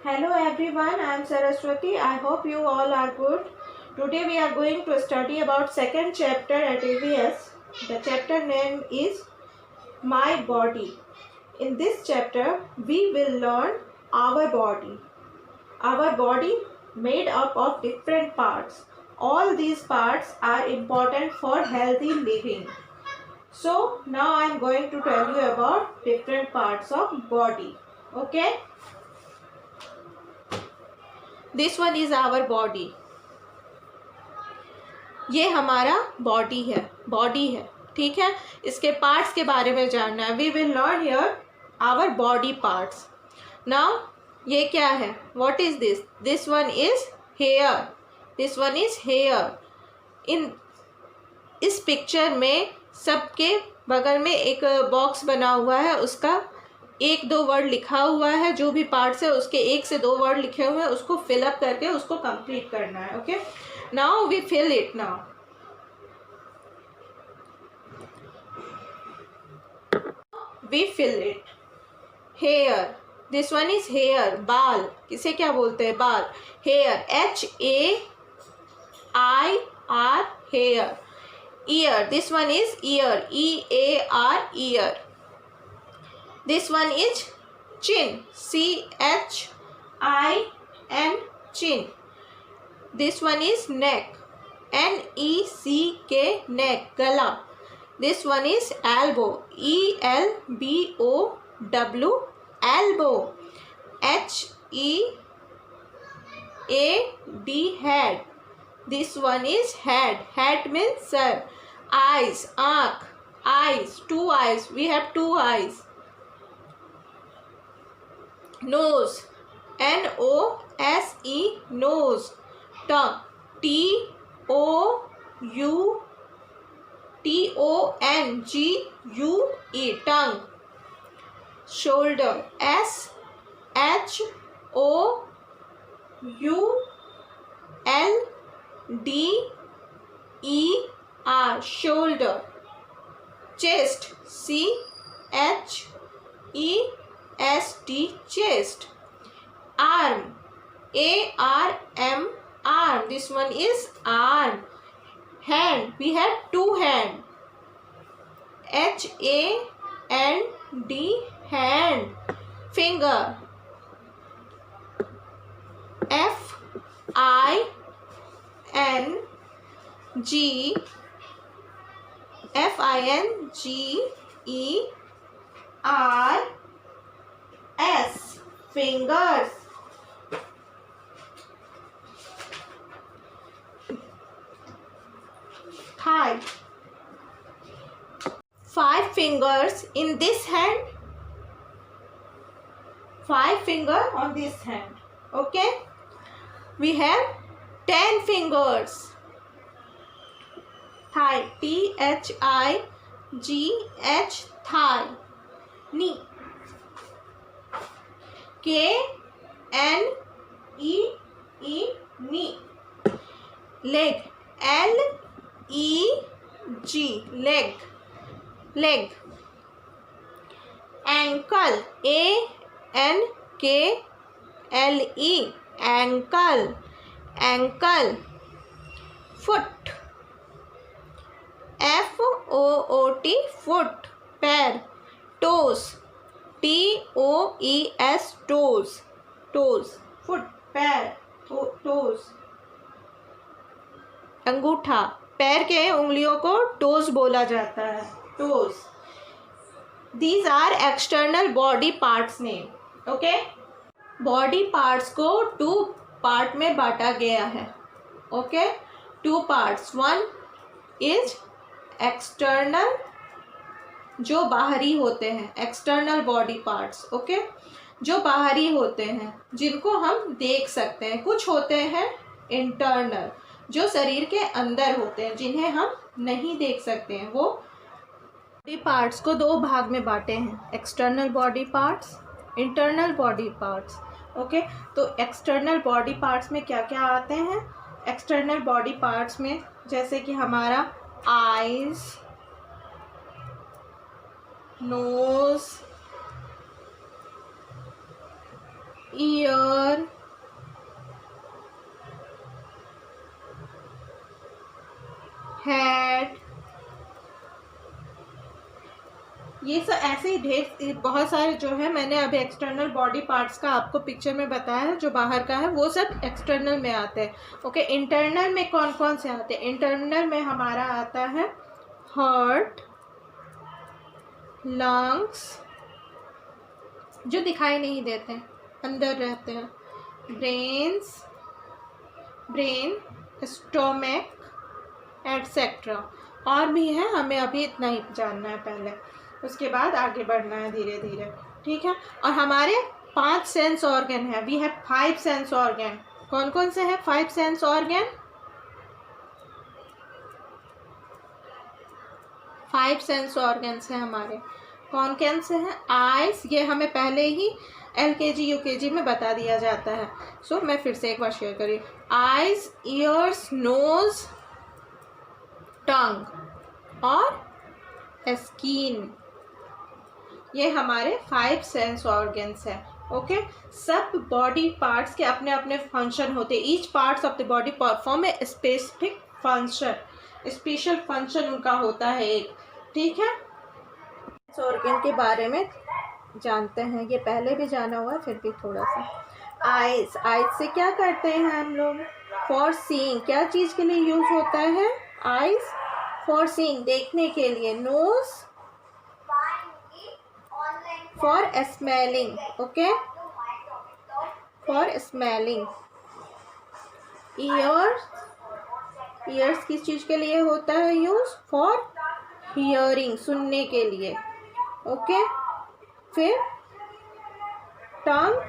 Hello everyone, I am Saraswati. I hope you all are good. Today we are going to study about second chapter at AVS. The chapter name is My Body. In this chapter, we will learn our body. Our body made up of different parts. All these parts are important for healthy living. So now I am going to tell you about different parts of body. Okay? This one is our body. ये हमारा body है, ठीक है। इसके parts के बारे में जानना है। We will learn here our body parts. Now ये क्या है? What is this? This one is hair. This one is hair. In इस पिक्चर में सबके बगल में एक बॉक्स बना हुआ है, उसका एक दो वर्ड लिखा हुआ है। जो भी पार्ट्स है उसके एक से दो वर्ड लिखे हुए हैं, उसको फिलअप करके उसको कंप्लीट करना है। Okay, now we fill it. Now we fill it. Here, this one is here. बाल, किसे क्या बोलते हैं? बाल। Hair, HAIR, hair. Ear, this one is ear, EAR, ear. This one is chin, CHIN, chin. This one is neck, NECK, neck, गला. This one is elbow, ELBOW, elbow. HEAD, head. This one is head. Head means sir. Eyes, आँख. Eyes, two eyes. We have two eyes. Nose, NOSE, nose. Tongue, TONGUE, tongue. Shoulder, SHOULDER, shoulder. Chest, CHEST, chest. Arm, ARM, arm. This one is arm. Hand, we have two hand. HAND, hand. Finger, FINGERS, fingers. Thigh, 5 fingers in this hand, 5 fingers on this hand. Okay, we have 10 fingers. Thigh, THIGH, thigh. Knee, KNEE, knee. Leg, LEG, leg, leg. Ankle, ANKLE, ankle, ankle. Foot, FOOT, foot, पैर. Toes, TOES, toes, toes. Foot, पैर, toes. अंगूठा, पैर के उंगलियों को toes बोला जाता है, toes. These are external body parts name. Okay, body parts को 2 पार्ट में बांटा गया है. Okay, 2 parts. One is external, जो बाहरी होते हैं, एक्सटर्नल बॉडी पार्ट्स. ओके, जो बाहरी होते हैं, जिनको हम देख सकते हैं. कुछ होते हैं इंटरनल, जो शरीर के अंदर होते हैं, जिन्हें हम नहीं देख सकते हैं. वो बॉडी पार्ट्स को 2 भाग में बांटे हैं, external body parts, internal body parts. Okay, तो एक्सटर्नल बॉडी पार्ट्स में क्या क्या आते हैं? एक्सटर्नल बॉडी पार्ट्स में जैसे कि हमारा आईज, नोज, ईयर, ये सब ऐसे ही ढेर बहुत सारे जो है, मैंने अभी एक्सटर्नल बॉडी पार्ट्स का आपको पिक्चर में बताया है, जो बाहर का है वो सब एक्सटर्नल में आते हैं। ओके, इंटरनल में कौन कौन से आते हैं? इंटरनल में हमारा आता है हार्ट, लंग्स जो दिखाई नहीं देते, अंदर रहते हैं, ब्रेन, स्टोमक एटसेट्रा, और भी है, हमें अभी इतना ही जानना है पहले, उसके बाद आगे बढ़ना है धीरे धीरे, ठीक है। और हमारे 5 सेंस ऑर्गन है, वी हैव 5 सेंस ऑर्गन। कौन कौन से हैं 5 सेंस ऑर्गन? 5 सेंस ऑर्गन्स हैं हमारे। कौन कौन से हैं? आइज, ये हमें पहले ही LKG UKG में बता दिया जाता है, सो मैं फिर से एक बार शेयर करिए। आइज, ईयर्स, नोज, टंग और स्किन, ये हमारे 5 सेंस ऑर्गन्स हैं। ओके, सब बॉडी पार्ट्स के अपने अपने फंक्शन होते हैं। Each parts of the body perform a specific function, special function उनका होता है एक, ठीक है। ऑर्गन के बारे में जानते हैं, ये पहले भी जाना हुआ है, फिर भी थोड़ा सा। आइज, आइज से क्या करते हैं हम लोग? फॉर सीइंग, क्या चीज़ के लिए यूज होता है आइज? फॉर सीइंग, देखने के लिए। Nose for smelling, okay, for smelling. Ears, ears किस चीज़ के लिए होता है यूज? फॉर हियरिंग, सुनने के लिए, ओके। फिर टंग,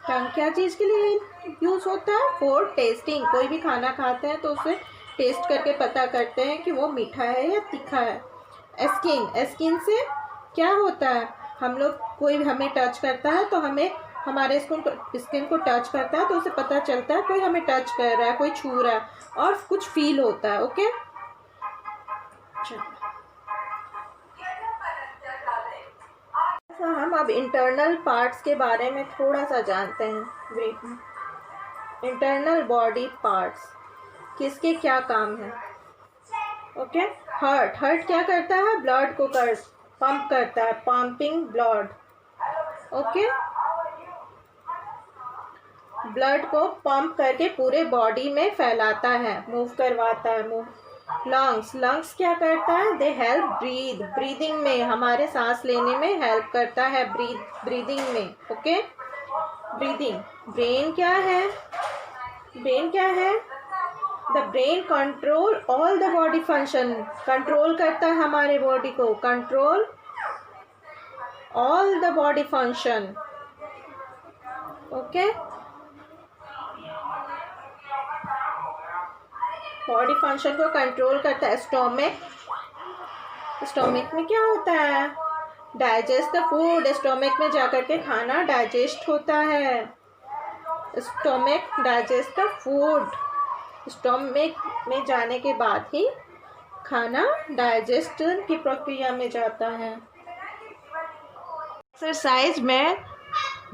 टंग क्या चीज़ के लिए यूज होता है? फॉर टेस्टिंग, कोई भी खाना खाते हैं तो उसे टेस्ट करके पता करते हैं कि वो मीठा है या तीखा है। स्किन, स्किन से क्या होता है? हम लोग, कोई हमें टच करता है तो हमें हमारे स्किन को टच करता है तो उसे पता चलता है कोई हमें टच कर रहा है, कोई छू रहा है, और कुछ फील होता है, ओके। हम अब इंटरनल पार्ट्स के बारे में थोड़ा सा जानते हैं ब्रीफ में। इंटरनल बॉडी पार्ट्स किसके क्या काम है? ओके, हार्ट, हार्ट क्या करता है? ब्लड को पंप करता है, पंपिंग ब्लड, ओके, ब्लड को पंप करके पूरे बॉडी में फैलाता है, मूव करवाता है, मूव। लंग्स, लंग्स क्या करता है? दे हेल्प ब्रीद, ब्रीदिंग में, हमारे सांस लेने में हेल्प करता है, ब्रीदिंग में, ओके, ब्रीदिंग। ब्रेन क्या है? ब्रेन क्या है? The brain control all the body function, control करता है हमारे बॉडी को, control all the body function, okay. Body function को कंट्रोल करता है। स्टोमक, स्टोमक में क्या होता है? डाइजेस्ट द फूड, स्टोमक में जाकर के खाना डाइजेस्ट होता है। Stomach digest the food, stomach में जाने के बाद ही खाना डाइजेस्ट की प्रक्रिया में जाता है। एक्सरसाइज में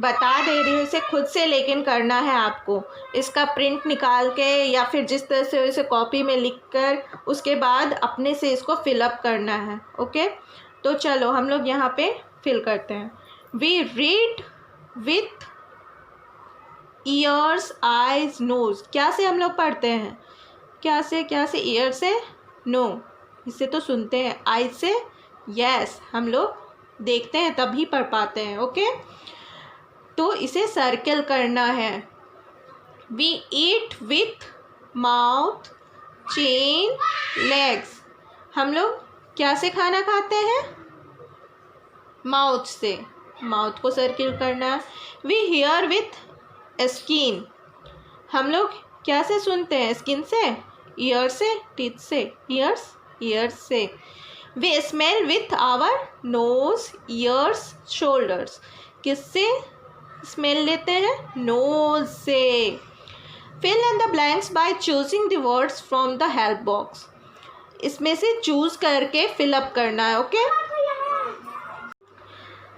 बता दे रही हूँ, इसे खुद से लेकिन करना है आपको। इसका प्रिंट निकाल के या फिर जिस तरह से इसे कॉपी में लिखकर उसके बाद अपने से इसको फिलअप करना है, ओके। तो चलो हम लोग यहाँ पे फिल करते हैं। We read with ears, eyes, nose. क्या से हम लोग पढ़ते हैं? क्या से? ईयर से? नो, इससे तो सुनते हैं। आइज से? यस, हम लोग देखते हैं तभी पढ़ पाते हैं, ओके। तो इसे सर्कल करना है। We eat with mouth, chin, legs. हम लोग क्या से खाना खाते हैं? माउथ से, माउथ को सर्कल करना है। वी हियर विथ स्किन, हम लोग क्या से सुनते हैं? स्किन से, ईयर से, टीथ से, ईयर्स से। We smell with our nose, ears, shoulders. किससे स्मेल लेते हैं? नोज से। Fill in the blanks by choosing the words from the help box. इसमें से चूज करके फिलअप करना है, ओके।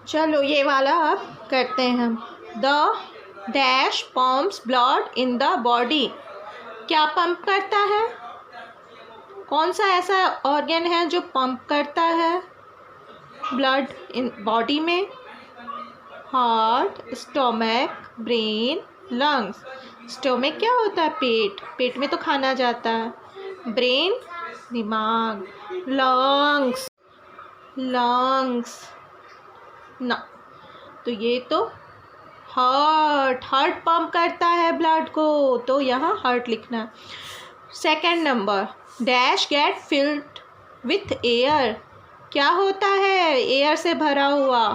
चलो ये वाला अब करते हैं हम। The dash pumps blood in the body. क्या पंप करता है? कौन सा ऐसा ऑर्गन है जो पंप करता है? ब्लड इन बॉडी में? Heart, stomach, brain, lungs. Stomach क्या होता है? पेट, पेट में तो खाना जाता है। ब्रेन, दिमाग। लंग्स, लंग्स ना, तो ये तो हार्ट, हार्ट पंप करता है ब्लड को, तो यहाँ हार्ट लिखना है। Second number, dash get filled with air. क्या होता है एयर से भरा हुआ?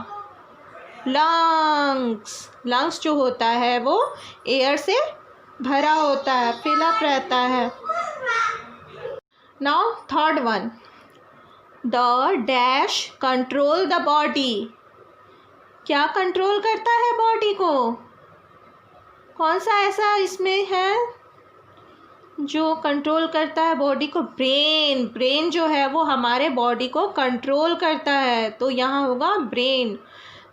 लंग्स, लंग्स जो होता है वो एयर से भरा होता है, फिलअप रहता है। Now third one, the dash control the body. क्या कंट्रोल करता है बॉडी को? कौन सा ऐसा इसमें है जो कंट्रोल करता है बॉडी को? ब्रेन, ब्रेन जो है वो हमारे बॉडी को कंट्रोल करता है, तो यहाँ होगा brain.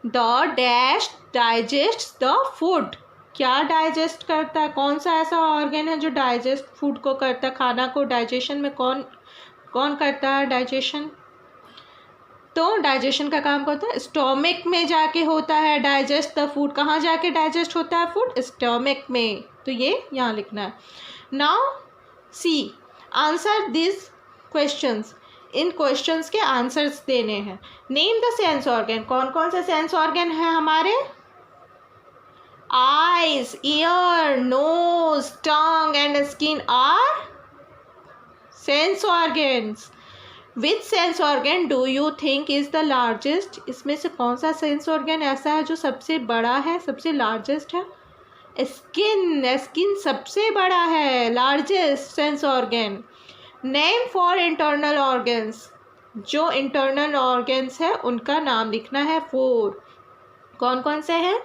The dash digest the food. क्या डाइजेस्ट करता है? कौन सा ऐसा ऑर्गन है जो डाइजेस्ट फूड को करता है? खाना को डाइजेशन में कौन कौन करता है डाइजेशन? तो डाइजेशन का काम करता है स्टोमक में जाके होता है डाइजेस्ट द फूड। कहाँ जाके डाइजेस्ट होता है फूड? स्टोमक में, तो ये यहाँ लिखना है। Now see, answer this questions. इन क्वेश्चंस के आंसर्स देने हैं। Name the sense organ. कौन कौन से सेंस ऑर्गन है हमारे? Eyes, ear, nose, tongue and skin are sense organs. Which sense organ do you think is the largest? इसमें से कौन सा सेंस ऑर्गन ऐसा है जो सबसे बड़ा है, सबसे लार्जेस्ट है? स्किन, स्किन सबसे बड़ा है, largest sense organ. Name for internal organs. जो इंटरनल ऑर्गन्स है उनका नाम लिखना है 4। कौन कौन से हैं?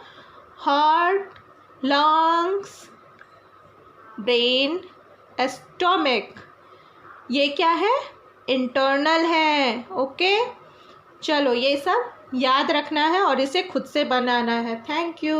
Heart, lungs, brain, stomach. ये क्या है? इंटरनल है। ओके, चलो ये सब याद रखना है और इसे खुद से बनाना है। Thank you.